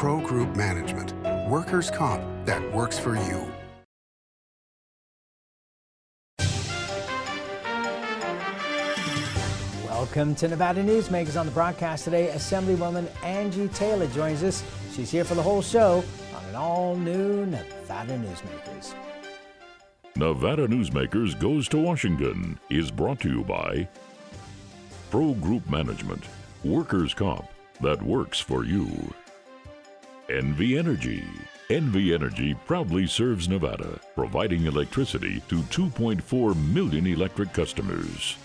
Pro Group Management. Workers' comp that works for you. Welcome to Nevada Newsmakers. On the broadcast today, Assemblywoman Angie Taylor joins us. She's here for the whole show on an all-new Nevada Newsmakers. Nevada Newsmakers Goes to Washington is brought to you by Pro Group Management, workers' comp that works for you. NV Energy. NV Energy proudly serves Nevada, providing electricity to 2.4 million electric customers.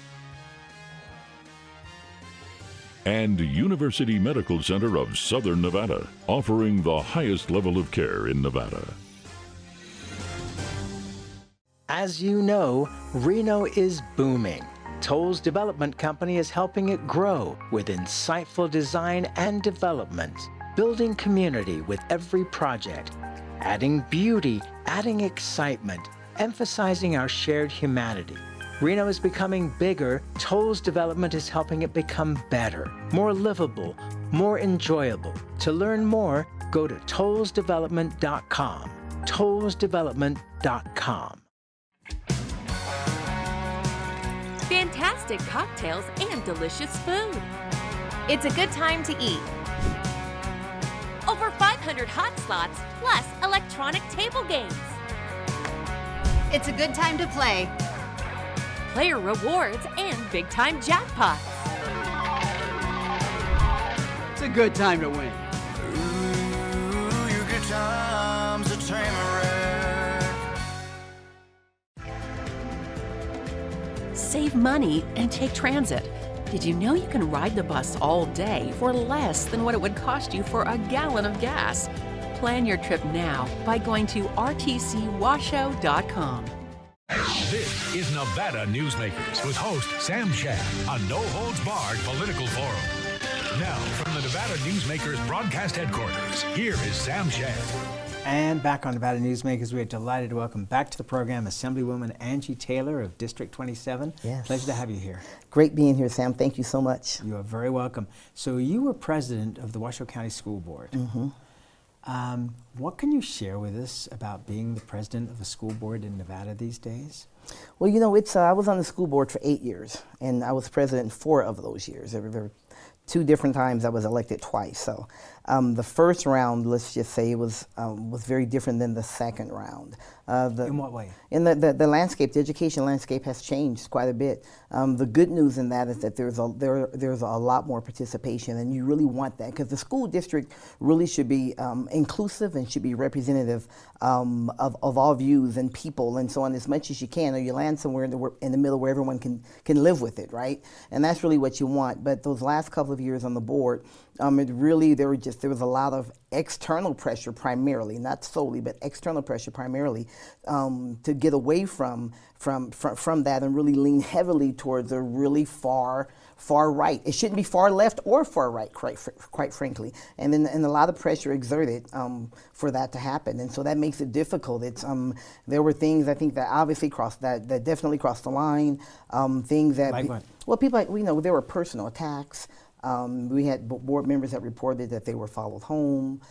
And University Medical Center of Southern Nevada, offering the highest level of care in Nevada. As you know, Reno is booming. Toll's development company is helping it grow with insightful design and development, building community with every project, adding beauty, adding excitement, emphasizing our shared humanity. Reno is becoming bigger. Toll's development is helping it become better, more livable, more enjoyable. To learn more, go to tollsdevelopment.com. tollsdevelopment.com. Fantastic cocktails and delicious food. It's a good time to eat. Over 500 hot slots, plus electronic table games. It's a good time to play. Player rewards and big-time jackpots. It's a good time to win. Ooh, your good times are Tamarack. Save money and take transit. Did you know you can ride the bus all day for less than what it would cost you for a gallon of gas? Plan your trip now by going to rtcwashoe.com. This is Nevada Newsmakers with host Sam Shad, a no-holds-barred political forum. Now, from the Nevada Newsmakers broadcast headquarters, here is Sam Shad. And back on Nevada Newsmakers, we are delighted to welcome back to the program Assemblywoman Angie Taylor of District 27. Yes. Pleasure to have you here. Great being here, Sam. Thank you so much. You are very welcome. So you were president of the Washoe County School Board. Mm-hmm. What can you share with us about being the president of a school board in Nevada these days? Well, you know, I was on the school board for 8 years, and I was president in 4 of those years. There were 2 different times I was elected twice. So the first round, let's just say, was very different than the second round. In what way? In the landscape, the education landscape has changed quite a bit. The good news in that is that there's a lot more participation, and you really want that because the school district really should be inclusive and should be representative of all views and people and so on as much as you can, or you land somewhere in the middle where everyone can live with it, right? And that's really what you want. But those last couple of years on the board, there was a lot of external pressure primarily, not solely, but external pressure primarily, to get away from that and really lean heavily towards a really far right. It shouldn't be far left or far right, quite frankly. And a lot of pressure exerted for that to happen, and so that makes it difficult. There were things I think that obviously that definitely crossed the line. Things that like what? Well, people there were personal attacks. We had board members that reported that they were followed home.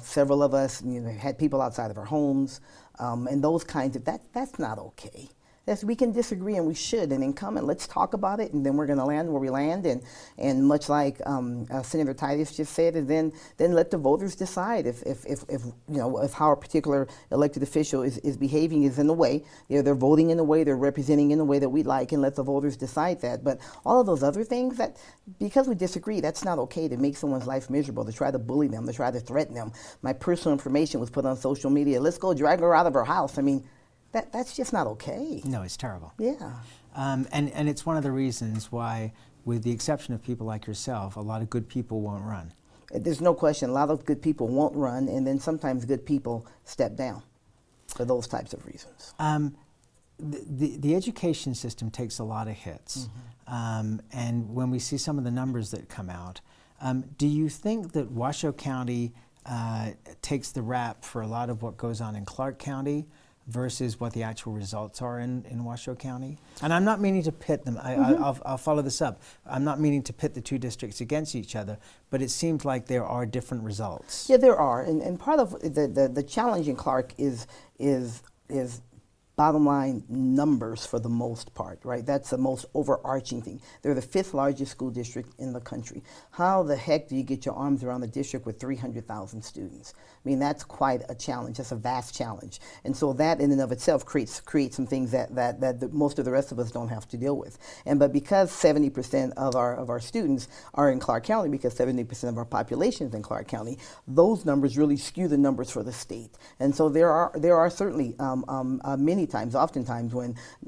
Several of us, had people outside of our homes, and those kinds of that's not okay. We can disagree, and we should, and then come and let's talk about it, and then we're going to land where we land, and much like Senator Titus just said, and then let the voters decide if how a particular elected official is behaving is in the way they're voting in the way, they're representing in the way that we like, and let the voters decide that. But all of those other things that because we disagree, that's not okay to make someone's life miserable, to try to bully them, to try to threaten them. My personal information was put on social media. Let's go drag her out of her house. I mean. That's just not okay. No, it's terrible. Yeah. And it's one of the reasons why, with the exception of people like yourself, a lot of good people won't run. There's no question. A lot of good people won't run, and then sometimes good people step down for those types of reasons. The education system takes a lot of hits. Mm-hmm. And when we see some of the numbers that come out, do you think that Washoe County takes the rap for a lot of what goes on in Clark County? versus what the actual results are in Washoe County? And I'm not meaning to pit them. I'll follow this up. I'm not meaning to pit the two districts against each other, but it seems like there are different results. Yeah, there are, and part of the challenge in Clark is bottom line numbers for the most part, right? That's the most overarching thing. They're the 5th largest school district in the country. How the heck do you get your arms around the district with 300,000 students? I mean, that's quite a challenge. That's a vast challenge. And so that in and of itself creates some things that most of the rest of us don't have to deal with. But because 70% of our students are in Clark County, because 70% of our population is in Clark County, those numbers really skew the numbers for the state. And so there are certainly oftentimes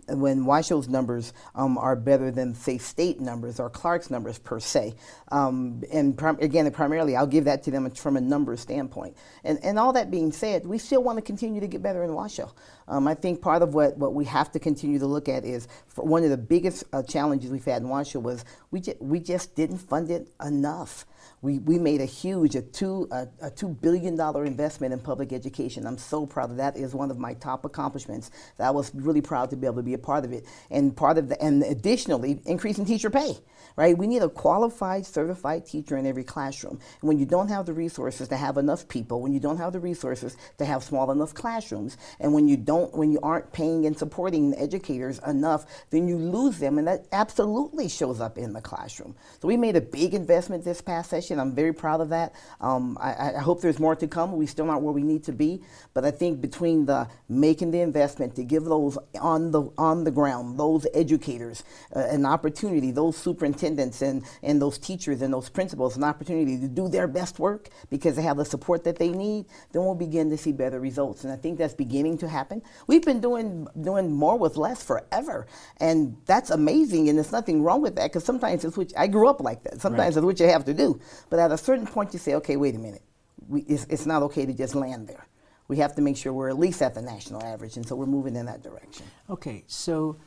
when Washoe's numbers are better than, say, state numbers or Clark's numbers per se. Again, primarily, I'll give that to them from a numbers standpoint. And all that being said, we still want to continue to get better in Washoe. I think part of what we have to continue to look at is, for one of the biggest challenges we've had in Washoe was we just didn't fund it enough. We made a huge, $2 billion investment in public education. I'm so proud of that. It is one of my top accomplishments. That I was really proud to be able to be a part of it. And additionally, increasing teacher pay, right? We need a qualified, certified teacher in every classroom. And when you don't have the resources to have enough people, when you don't have the resources to have small enough classrooms, and when you aren't paying and supporting educators enough, then you lose them, and that absolutely shows up in the classroom. So we made a big investment this past session. I'm very proud of that. I hope there's more to come. We're still not where we need to be, but I think between making the investment to give those on the ground, those educators, an opportunity, those superintendents and those teachers and those principals, an opportunity to do their best work because they have the support that they need, then we'll begin to see better results. And I think that's beginning to happen. We've been doing more with less forever, and that's amazing, and there's nothing wrong with that, because sometimes I grew up like that. Sometimes it's what you have to do. But at a certain point you say, okay, wait a minute. It's not okay to just land there. We have to make sure we're at least at the national average, and so we're moving in that direction. Okay, so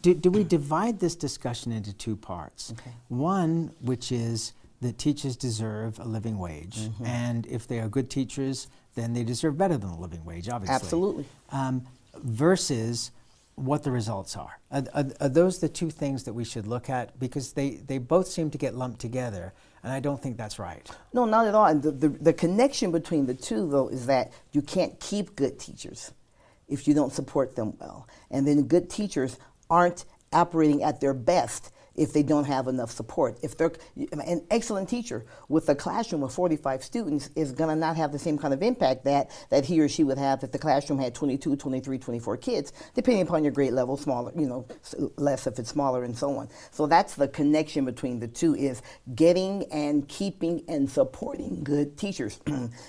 do we divide this discussion into two parts? Okay. One, which is that teachers deserve a living wage, and if they are good teachers, then they deserve better than a living wage, obviously. Absolutely. Versus what the results are. Are those the two things that we should look at? Because they both seem to get lumped together, and I don't think that's right. No, not at all. And the connection between the two, though, is that you can't keep good teachers if you don't support them well. And then good teachers aren't operating at their best if they don't have enough support. If they're an excellent teacher with a classroom of 45 students is going to not have the same kind of impact that he or she would have if the classroom had 22, 23, 24 kids, depending upon your grade level, smaller, less if it's smaller and so on. So that's the connection between the two, is getting and keeping and supporting good teachers,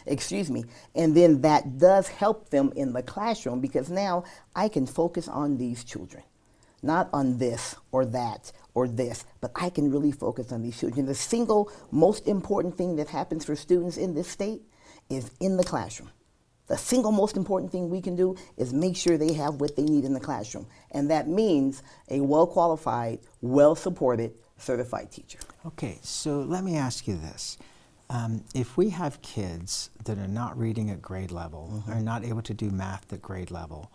excuse me. And then that does help them in the classroom, because now I can focus on these children, not on this or that or this, but I can really focus on these children. The single most important thing that happens for students in this state is in the classroom. The single most important thing we can do is make sure they have what they need in the classroom. And that means a well-qualified, well-supported, certified teacher. Okay, so let me ask you this. If we have kids that are not reading at grade level, are not able to do math at grade level,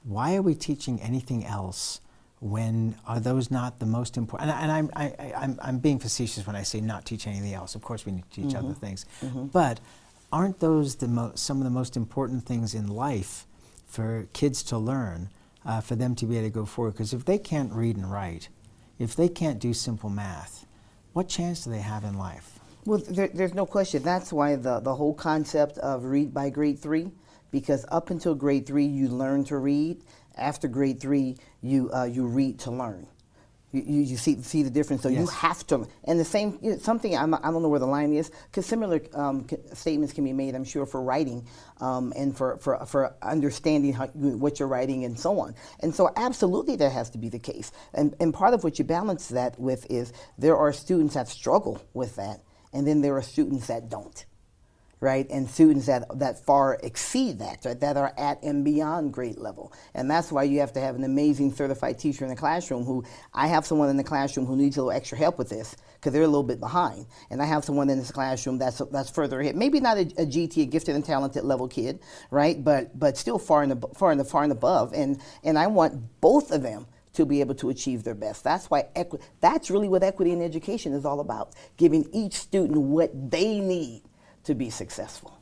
why are we teaching anything else? When are those not the most important? And I'm being facetious when I say not teach anything else. Of course, we need to teach other things, but aren't those some of the most important things in life for kids to learn, for them to be able to go forward? Because if they can't read and write, if they can't do simple math, what chance do they have in life? Well, there's no question. That's why the whole concept of read by grade 3, because up until grade 3 you learn to read. After grade 3, you read to learn. You see the difference. So you have to, and the same, something, I don't know where the line is, because similar statements can be made, I'm sure, for writing and for understanding what you're writing and so on. And so absolutely that has to be the case. And part of what you balance that with is there are students that struggle with that, and then there are students that don't. right? And students that far exceed that, right? That are at and beyond grade level. And that's why you have to have an amazing certified teacher in the classroom who, I have someone in the classroom who needs a little extra help with this because they're a little bit behind. And I have someone in this classroom that's further ahead. Maybe not a GT, a gifted and talented level kid, right? But still far and above. And I want both of them to be able to achieve their best. That's why that's really what equity in education is all about, giving each student what they need to be successful.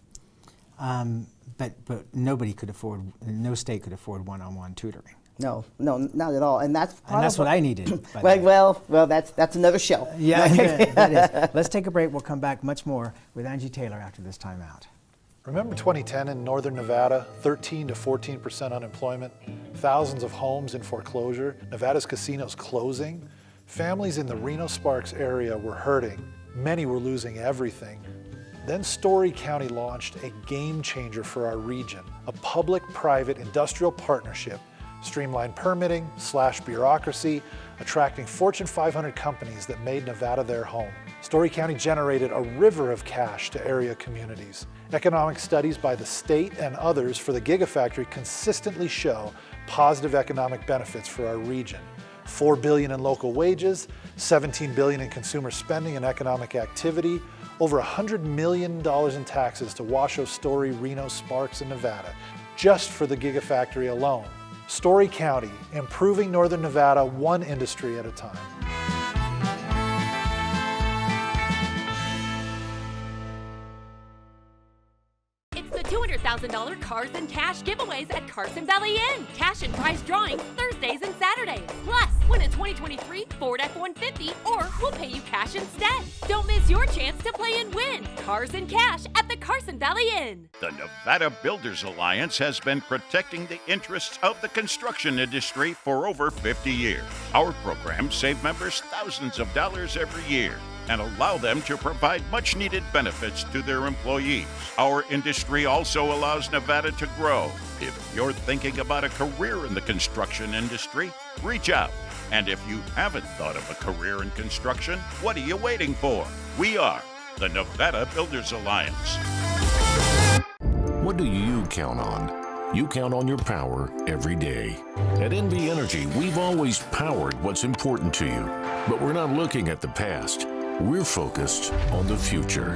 But nobody could afford, no state could afford one-on-one tutoring. No, not at all. And that's what I needed. Well, that's another show. Yeah, that is. Let's take a break. We'll come back much more with Angie Taylor after this time out. Remember 2010 in northern Nevada, 13 to 14% unemployment, thousands of homes in foreclosure, Nevada's casinos closing? Families in the Reno-Sparks area were hurting. Many were losing everything. Then Story County launched a game changer for our region, a public-private industrial partnership, streamlined permitting, slashed bureaucracy, attracting Fortune 500 companies that made Nevada their home. Story County generated a river of cash to area communities. Economic studies by the state and others for the Gigafactory consistently show positive economic benefits for our region. $4 billion in local wages, $17 billion in consumer spending and economic activity, over $100 million in taxes to Washoe, Story, Reno, Sparks, and Nevada, just for the Gigafactory alone. Story County, improving northern Nevada one industry at a time. $200,000 Cars and Cash giveaways at Carson Valley Inn. Cash and prize drawings Thursdays and Saturdays. Plus, win a 2023 Ford F-150 or we'll pay you cash instead. Don't miss your chance to play and win. Cars and Cash at the Carson Valley Inn. The Nevada Builders Alliance has been protecting the interests of the construction industry for over 50 years. Our programs save members thousands of dollars every year and allow them to provide much-needed benefits to their employees. Our industry also allows Nevada to grow. If you're thinking about a career in the construction industry, reach out. And if you haven't thought of a career in construction, what are you waiting for? We are the Nevada Builders Alliance. What do you count on? You count on your power every day. At NV Energy, we've always powered what's important to you, but we're not looking at the past. We're focused on the future.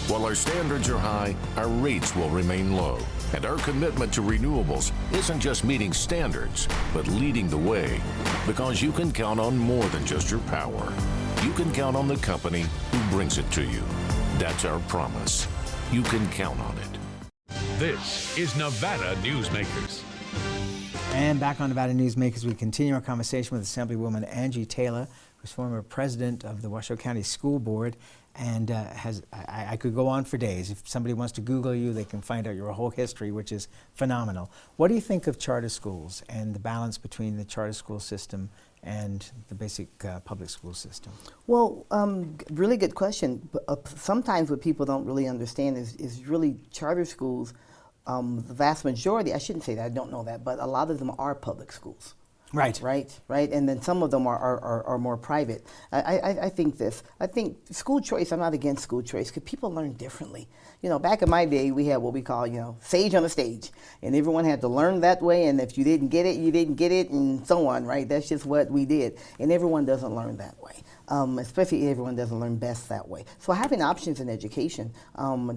While our standards are high, our rates will remain low. And our commitment to renewables isn't just meeting standards, but leading the way. Because you can count on more than just your power. You can count on the company who brings it to you. That's our promise. You can count on it. This is Nevada Newsmakers. And back on Nevada Newsmakers, we continue our conversation with Assemblywoman Angie Taylor, who's former president of the Washoe County School Board, and I could go on for days. If somebody wants to Google you, they can find out your whole history, which is phenomenal. What do you think of charter schools and the balance between the charter school system and the basic public school system? Well, really good question. Sometimes what people don't really understand is really charter schools, the vast majority, I shouldn't say that, I don't know that, but a lot of them are public schools. Right. And then some of them are more private. I think school choice, I'm not against school choice because people learn differently. You know, back in my day, we had what we call, sage on the stage. And everyone had to learn that way. And if you didn't get it, you didn't get it, and so on, right? That's just what we did. And everyone doesn't learn that way. Especially everyone doesn't learn best that way. So having options in education,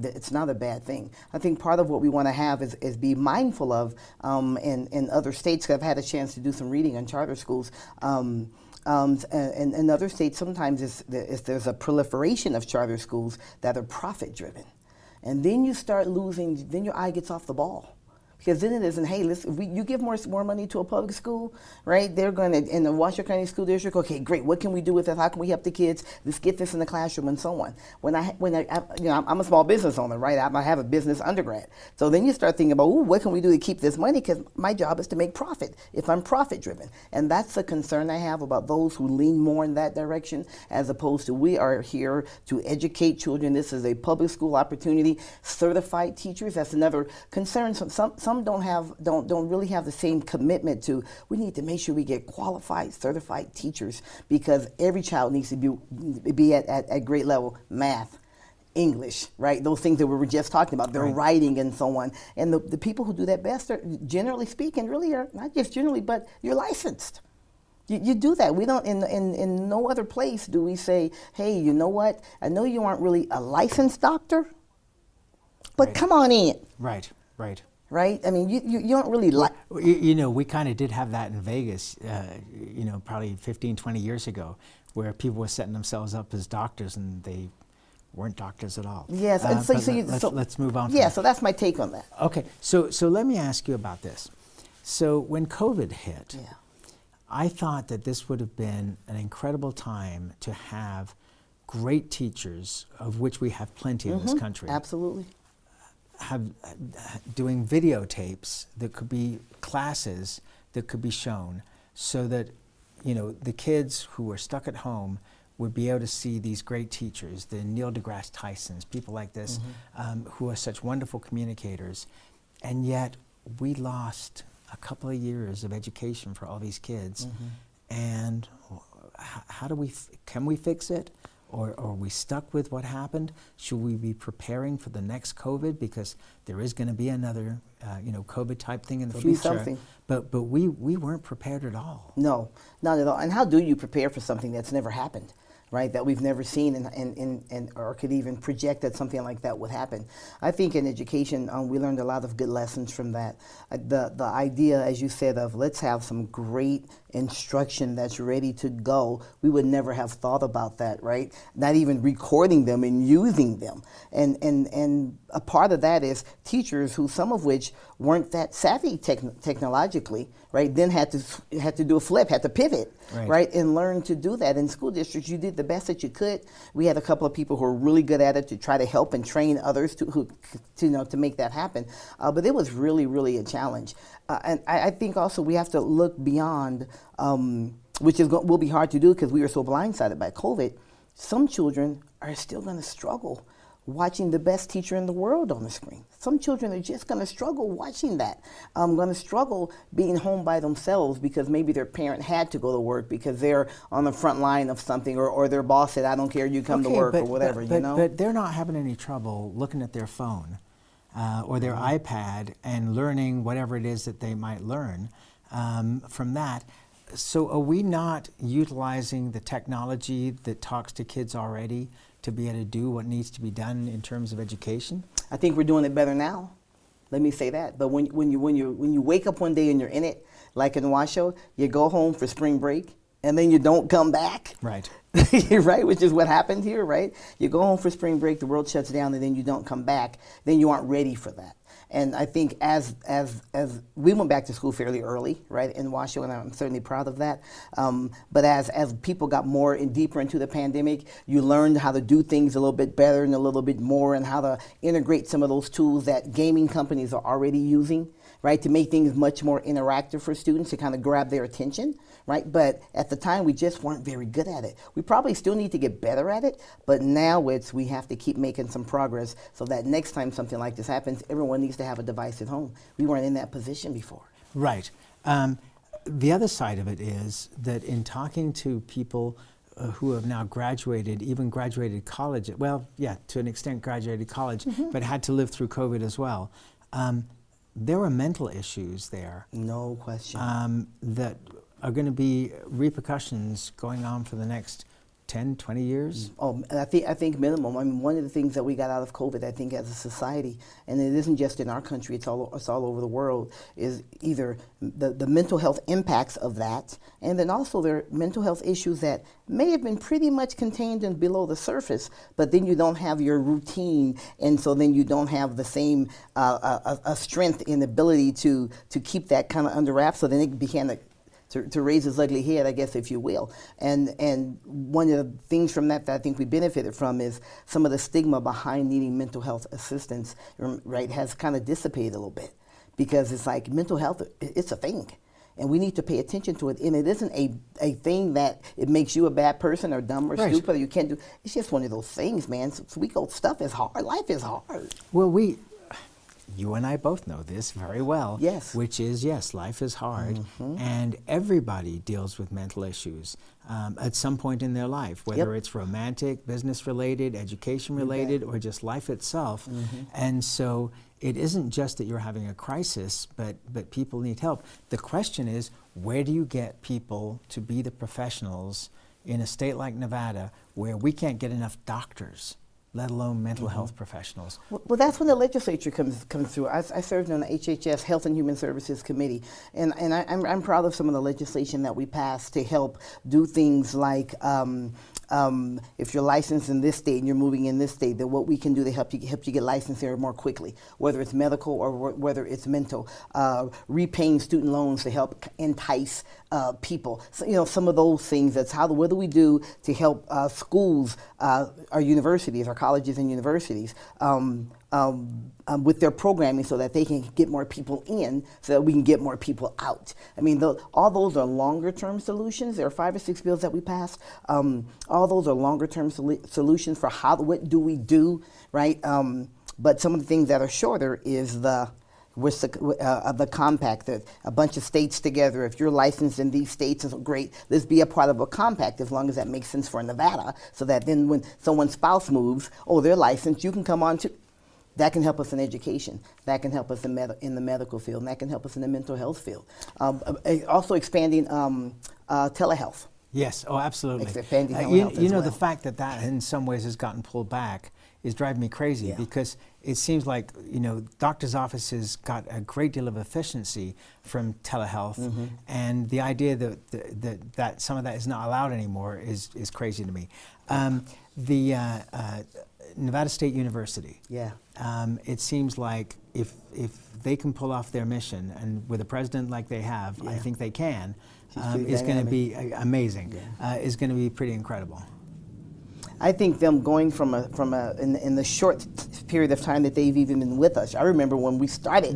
it's not a bad thing. I think part of what we want to have is be mindful of in other states, because I've had a chance to do some reading on charter schools. And in other states, sometimes there's a proliferation of charter schools that are profit-driven. And then you start losing, then your eye gets off the ball. Because then it isn't, hey, listen, if you give more money to a public school, right, they're going to, in the Washoe County School District, okay, great, what can we do with it? How can we help the kids? Let's get this in the classroom and so on. I'm a small business owner, right? I have a business undergrad. So then you start thinking about, ooh, what can we do to keep this money? Because my job is to make profit if I'm profit driven. And that's the concern I have about those who lean more in that direction, as opposed to we are here to educate children. This is a public school opportunity. Certified teachers, that's another concern. Some don't really have the same commitment to, we need to make sure we get qualified, certified teachers, because every child needs to be at grade level math, English, right? Those things that we were just talking about, their writing and so on. And the people who do that best are, generally speaking, really are, not just generally, but you're licensed. You do that. We don't, in no other place do we say, hey, you know what? I know you aren't really a licensed doctor, but come on in. Right. Right? I mean, you don't really like... You know, we kind of did have that in Vegas, you know, probably 15, 20 years ago, where people were setting themselves up as doctors and they weren't doctors at all. Yes, and let's move on. Yeah, so that's my take on that. Okay, so let me ask you about this. So when COVID hit, I thought that this would have been an incredible time to have great teachers, of which we have plenty in this country. Absolutely. Doing videotapes that could be classes that could be shown, so that, you know, the kids who were stuck at home would be able to see these great teachers, the Neil deGrasse Tysons, people like this, who are such wonderful communicators. And yet we lost a couple of years of education for all these kids. And how do can we fix it? Or are we stuck with what happened? Should we be preparing for the next COVID? Because there is going to be another, you know, COVID type thing in the future. But we weren't prepared at all. No, not at all. And how do you prepare for something that's never happened, right? That we've never seen and or could even project that something like that would happen. I think in education, we learned a lot of good lessons from that. The idea, as you said, of let's have some great instruction that's ready to go. We would never have thought about that, right? Not even recording them and using them. And a part of that is teachers who, some of which weren't that savvy technologically, right? Then had to do a flip, had to pivot, right? And learn to do that. In school districts, you did the best that you could. We had a couple of people who were really good at it to try to help and train others to make that happen. But it was really, really a challenge. And I think also we have to look beyond, which will be hard to do because we were so blindsided by COVID. Some children are still going to struggle watching the best teacher in the world on the screen. Some children are just going to struggle watching that. Going to struggle being home by themselves because maybe their parent had to go to work because they're on the front line of something, or their boss said, I don't care, you come to work, or whatever, you know? But they're not having any trouble looking at their phone or their iPad and learning whatever it is that they might learn from that. So are we not utilizing the technology that talks to kids already to be able to do what needs to be done in terms of education? I think we're doing it better now. Let me say that. But when you wake up one day and you're in it, like in Washoe, you go home for spring break and then you don't come back. Right. Right, which is what happened here, right? You go home for spring break, the world shuts down, and then you don't come back. Then you aren't ready for that. And I think as we went back to school fairly early, right, in Washoe, and I'm certainly proud of that. But as people got more and deeper into the pandemic, you learned how to do things a little bit better and a little bit more, and how to integrate some of those tools that gaming companies are already using, right, to make things much more interactive for students, to kind of grab their attention, right? But at the time, we just weren't very good at it. We probably still need to get better at it, but now we have to keep making some progress so that next time something like this happens, everyone needs to have a device at home. We weren't in that position before. Right. The other side of it is that in talking to people who have now graduated, even graduated college, well, yeah, to an extent graduated college, but had to live through COVID as well, there are mental issues there. No question. That are going to be repercussions going on for the next 10, 20 years? Oh, I think minimum. I mean, one of the things that we got out of COVID, I think, as a society, and it isn't just in our country, it's all over the world, is either the mental health impacts of that, and then also there are mental health issues that may have been pretty much contained and below the surface, but then you don't have your routine, and so then you don't have the same strength and ability to keep that kind of under wraps, so then it began to raise its ugly head, I guess, if you will. And one of the things from that I think we benefited from is some of the stigma behind needing mental health assistance, right, has kind of dissipated a little bit. Because it's like mental health, it's a thing. And we need to pay attention to it. And it isn't a thing that it makes you a bad person or dumb or stupid or you can't do. It's just one of those things, man. So stuff is hard. Life is hard. Well, you and I both know this very well. Yes. Which is, yes, life is hard, and everybody deals with mental issues at some point in their life, whether it's romantic, business-related, education-related, or just life itself. And so it isn't just that you're having a crisis, but people need help. The question is, where do you get people to be the professionals in a state like Nevada where we can't get enough doctors, let alone mental health professionals? Well, that's when the legislature comes through. I served on the HHS Health and Human Services Committee, and I'm proud of some of the legislation that we passed to help do things like if you're licensed in this state and you're moving in this state, then what we can do to help you get licensed there more quickly, whether it's medical or whether it's mental, repaying student loans to help entice people. So, some of those things. That's what do we do to help schools, our universities, our colleges and universities, with their programming so that they can get more people in, so that we can get more people out. I mean, all those are longer-term solutions. There are 5 or 6 bills that we passed. All those are longer-term solutions for what do we do, right? But some of the things that are shorter is the compact, that a bunch of states together. If you're licensed in these states, it's great. Let's be a part of a compact, as long as that makes sense for Nevada, so that then when someone's spouse moves, they're licensed, you can come on too. That can help us in education. That can help us in the medical field. And that can help us in the mental health field. Also expanding telehealth. Yes, absolutely. Expanding telehealth you know, the fact that in some ways has gotten pulled back is driving me crazy, because it seems like, doctors' offices got a great deal of efficiency from telehealth, and the idea that some of that is not allowed anymore is crazy to me. The Nevada State University. It seems like if they can pull off their mission, and with a president like they have, I think they can, it's going to be amazing. It's going to be pretty incredible. I think them going in the short period of time that they've even been with us. I remember when we started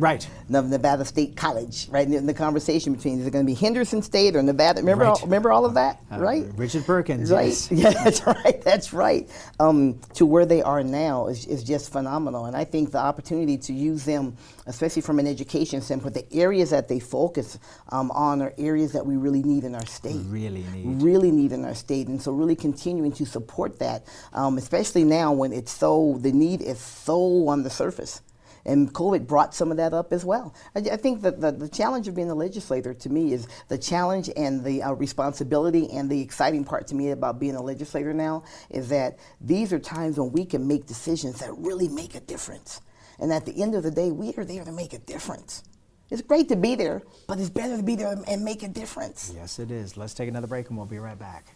Nevada State College, right? In the conversation between, is it going to be Henderson State or Nevada? Remember all of that, right? Richard Perkins, right? Yes. Yeah, that's right. That's right. To where they are now is just phenomenal, and I think the opportunity to use them, especially from an education standpoint, the areas that they focus on are areas that we really need in our state. Really need in our state, and so really continuing to support that, especially now when the need is so on the surface. And COVID brought some of that up as well. I think that the challenge of being a legislator, to me, is the challenge and the responsibility, and the exciting part to me about being a legislator now is that these are times when we can make decisions that really make a difference. And at the end of the day, we are there to make a difference. It's great to be there, but it's better to be there and make a difference. Yes, it is. Let's take another break and we'll be right back.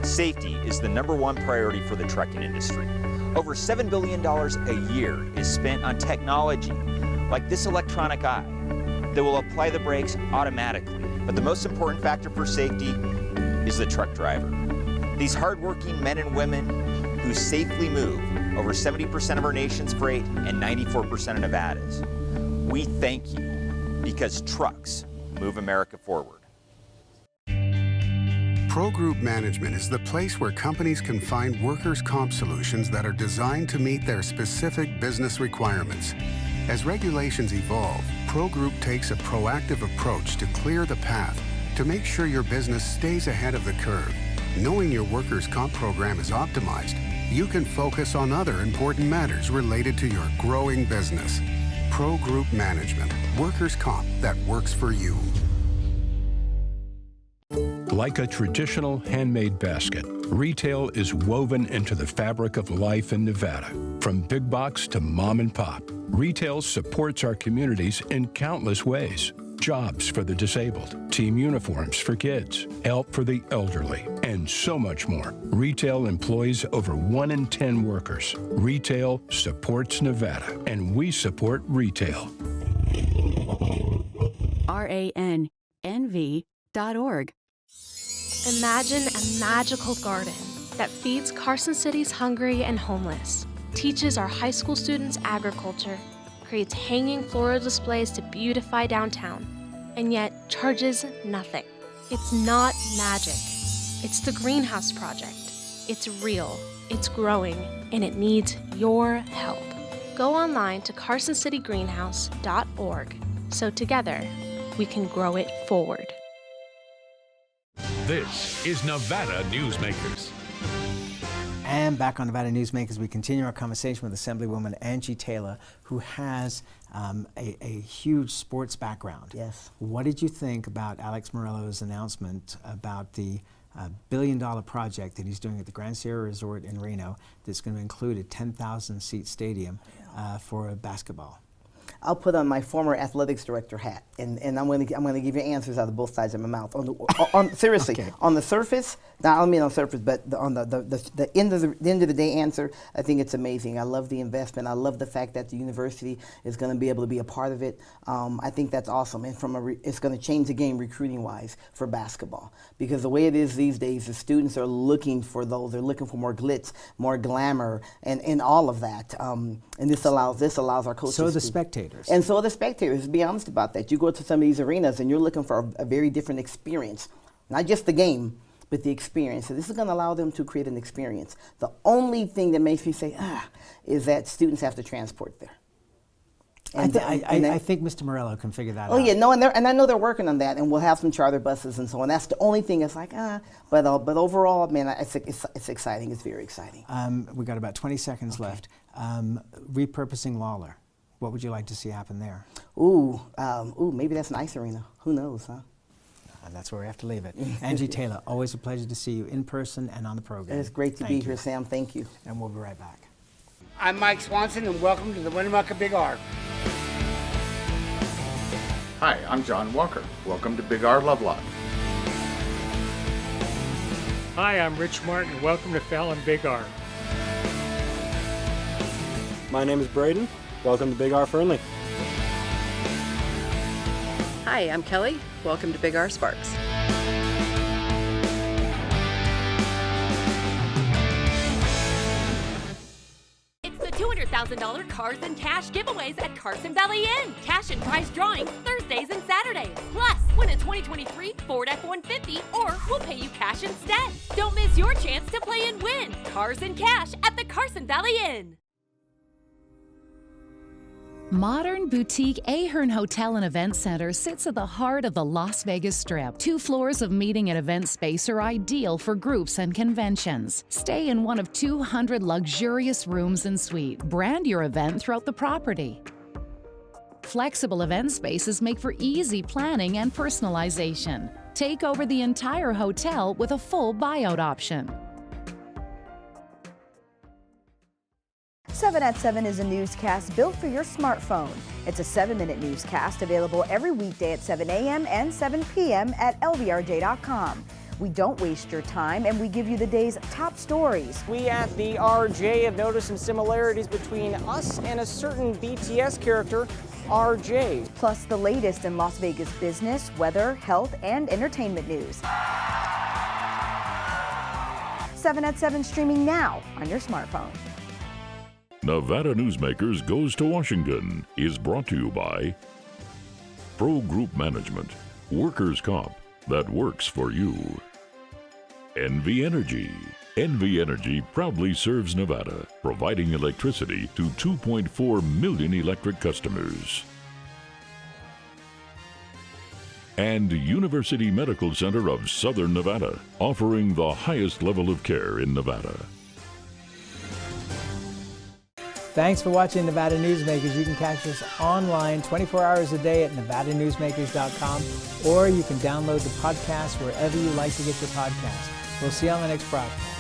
Safety is the #1 priority for the trucking industry. Over $7 billion a year is spent on technology like this electronic eye that will apply the brakes automatically. But the most important factor for safety is the truck driver. These hardworking men and women who safely move over 70% of our nation's freight and 94% of Nevada's. We thank you, because trucks move America forward. Pro Group Management is the place where companies can find workers' comp solutions that are designed to meet their specific business requirements. As regulations evolve, Pro Group takes a proactive approach to clear the path to make sure your business stays ahead of the curve. Knowing your workers' comp program is optimized, you can focus on other important matters related to your growing business. Pro Group Management, workers' comp that works for you. Like a traditional handmade basket, retail is woven into the fabric of life in Nevada. From big box to mom and pop, retail supports our communities in countless ways. Jobs for the disabled, team uniforms for kids, help for the elderly, and so much more. Retail employs over 1 in 10 workers. Retail supports Nevada, and we support retail. RANNV.org. Imagine a magical garden that feeds Carson City's hungry and homeless, teaches our high school students agriculture, creates hanging floral displays to beautify downtown, and yet charges nothing. It's not magic. It's the Greenhouse Project. It's real, it's growing, and it needs your help. Go online to CarsonCityGreenhouse.org so together we can grow it forward. This is Nevada Newsmakers. And back on Nevada Newsmakers, we continue our conversation with Assemblywoman Angie Taylor, who has a huge sports background. Yes. What did you think about Alex Morello's announcement about the billion-dollar project that he's doing at the Grand Sierra Resort in Reno that's going to include a 10,000-seat stadium for basketball? I'll put on my former athletics director hat, and I'm going to give you answers out of both sides of my mouth. Seriously, okay. On the surface, not I don't mean on the surface, but on the end of the day answer, I think it's amazing. I love the investment. I love the fact that the university is going to be able to be a part of it. I think that's awesome, and it's going to change the game recruiting-wise for basketball, because the way it is these days, the students are looking for those. They're looking for more glitz, more glamour, and all of that. And this allows our coaches. So the spectators. And so the spectators, to be honest about that. You go to some of these arenas and you're looking for a very different experience. Not just the game, but the experience. So this is going to allow them to create an experience. The only thing that makes me say, is that students have to transport there. And I think Mr. Morello can figure that out. Oh yeah, no, and I know they're working on that, and we'll have some charter buses and so on. That's the only thing. It's like, but overall, man, it's exciting. It's very exciting. We got about 20 seconds left. Repurposing Lawler. What would you like to see happen there? Maybe that's an ice arena. Who knows, huh? And that's where we have to leave it. Angie Taylor, always a pleasure to see you in person and on the program. It's great to be here, Sam. Thank you. And we'll be right back. I'm Mike Swanson, and welcome to the Winnemucca Big R. Hi, I'm John Walker. Welcome to Big R Lovelock. Hi, I'm Rich Martin. Welcome to Fallon Big R. My name is Braden. Welcome to Big R Fernley. Hi, I'm Kelly. Welcome to Big R Sparks. It's the $200,000 Cars and Cash giveaways at Carson Valley Inn. Cash and prize drawings Thursdays and Saturdays. Plus, win a 2023 Ford F-150 or we'll pay you cash instead. Don't miss your chance to play and win. Cars and Cash at the Carson Valley Inn. Modern boutique Ahern Hotel and Event Center sits at the heart of the Las Vegas Strip. 2 floors of meeting and event space are ideal for groups and conventions. Stay in one of 200 luxurious rooms and suites. Brand your event throughout the property. Flexible event spaces make for easy planning and personalization. Take over the entire hotel with a full buyout option. 7 at 7 is a newscast built for your smartphone. It's a 7-minute newscast available every weekday at 7 a.m. and 7 p.m. at lvrj.com. We don't waste your time, and we give you the day's top stories. We at the RJ have noticed some similarities between us and a certain BTS character, RJ. Plus the latest in Las Vegas business, weather, health, and entertainment news. 7 at 7 streaming now on your smartphone. Nevada Newsmakers Goes to Washington is brought to you by Pro Group Management, workers' comp that works for you. NV Energy. NV Energy proudly serves Nevada, providing electricity to 2.4 million electric customers. And University Medical Center of Southern Nevada, offering the highest level of care in Nevada. Thanks for watching Nevada Newsmakers. You can catch us online 24 hours a day at nevadanewsmakers.com, or you can download the podcast wherever you like to get your podcast. We'll see you on the next broadcast.